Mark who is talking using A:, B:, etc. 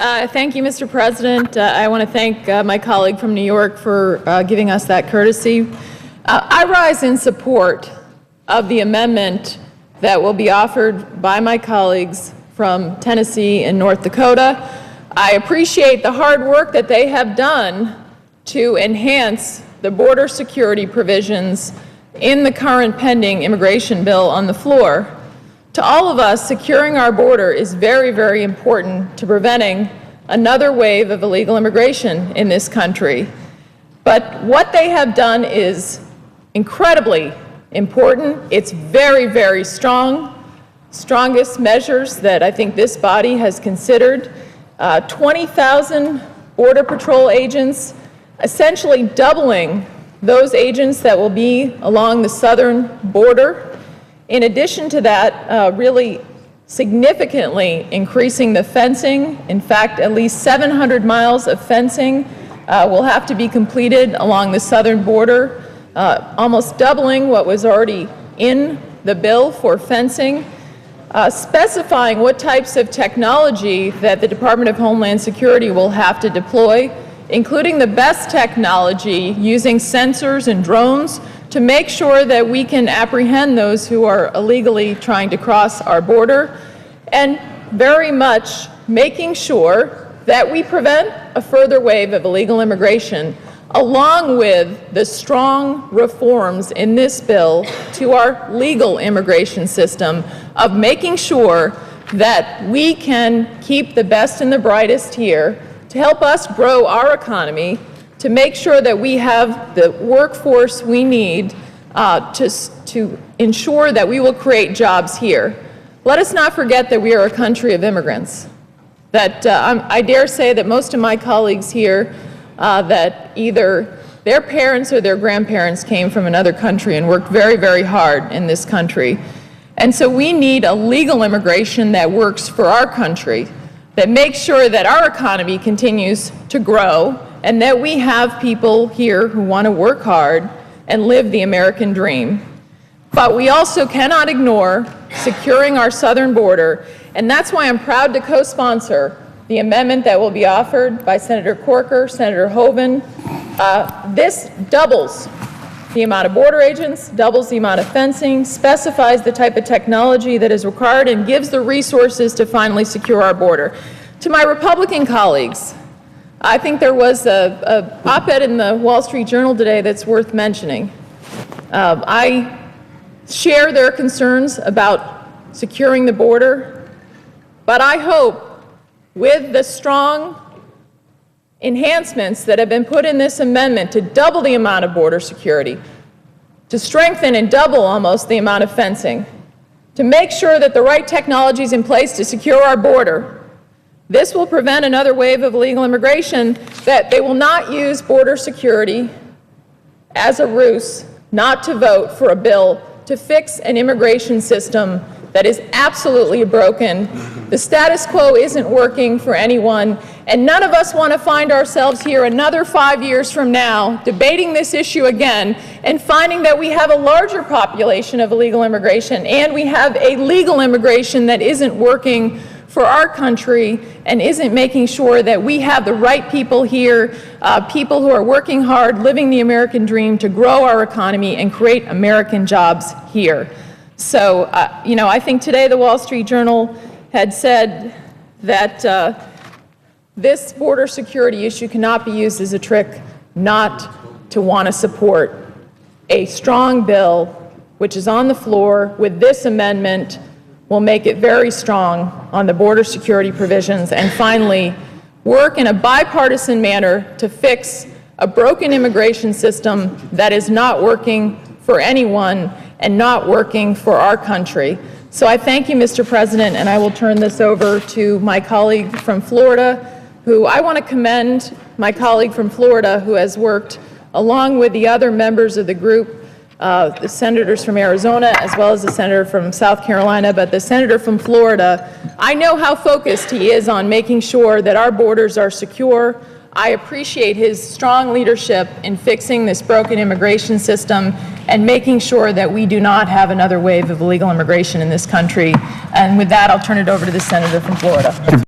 A: Thank you, Mr. President. I want to thank my colleague from New York for giving us that courtesy. I rise in support of the amendment that will be offered by my colleagues from Tennessee and North Dakota. I appreciate the hard work that they have done to enhance the border security provisions in the current pending immigration bill on the floor. To all of us, securing our border is very, very important to preventing another wave of illegal immigration in this country. But what they have done is incredibly important. It's very, very strong, strongest measures that I think this body has considered. 20,000 Border Patrol agents, essentially doubling those agents that will be along the southern border. In addition to that, really significantly increasing the fencing. In fact, at least 700 miles of fencing will have to be completed along the southern border, almost doubling what was already in the bill for fencing, specifying what types of technology that the Department of Homeland Security will have to deploy, including the best technology using sensors and drones to make sure that we can apprehend those who are illegally trying to cross our border, and very much making sure that we prevent a further wave of illegal immigration, along with the strong reforms in this bill to our legal immigration system of making sure that we can keep the best and the brightest here to help us grow our economy, to make sure that we have the workforce we need to ensure that we will create jobs here. Let us not forget that we are a country of immigrants. That I dare say that most of my colleagues here, that either their parents or their grandparents came from another country and worked very, very hard in this country. And so we need a legal immigration that works for our country, that makes sure that our economy continues to grow and that we have people here who want to work hard and live the American dream. But we also cannot ignore securing our southern border, and that's why I'm proud to co-sponsor the amendment that will be offered by Senator Corker, Senator Hoeven. This doubles the amount of border agents, doubles the amount of fencing, specifies the type of technology that is required, and gives the resources to finally secure our border. To my Republican colleagues, I think there was a op-ed in the Wall Street Journal today that's worth mentioning. I share their concerns about securing the border, but I hope with the strong enhancements that have been put in this amendment to double the amount of border security, to strengthen and double almost the amount of fencing, to make sure that the right technology is in place to secure our border, this will prevent another wave of illegal immigration, that they will not use border security as a ruse not to vote for a bill to fix an immigration system that is absolutely broken. The status quo isn't working for anyone, and none of us want to find ourselves here another 5 years from now debating this issue again and finding that we have a larger population of illegal immigration and we have a legal immigration that isn't working for our country and isn't making sure that we have the right people here, people who are working hard, living the American dream to grow our economy and create American jobs here. So, I think today the Wall Street Journal had said that this border security issue cannot be used as a trick not to want to support a strong bill, which is on the floor with this amendment, will make it very strong on the border security provisions, and finally work in a bipartisan manner to fix a broken immigration system that is not working for anyone and not working for our country. So I thank you, Mr. President, and I will turn this over to my colleague from Florida, who I want to commend my colleague from Florida who has worked along with the other members of the group, the senators from Arizona as well as the senator from South Carolina, but the senator from Florida, I know how focused he is on making sure that our borders are secure. I appreciate his strong leadership in fixing this broken immigration system and making sure that we do not have another wave of illegal immigration in this country. And with that, I'll turn it over to the senator from Florida.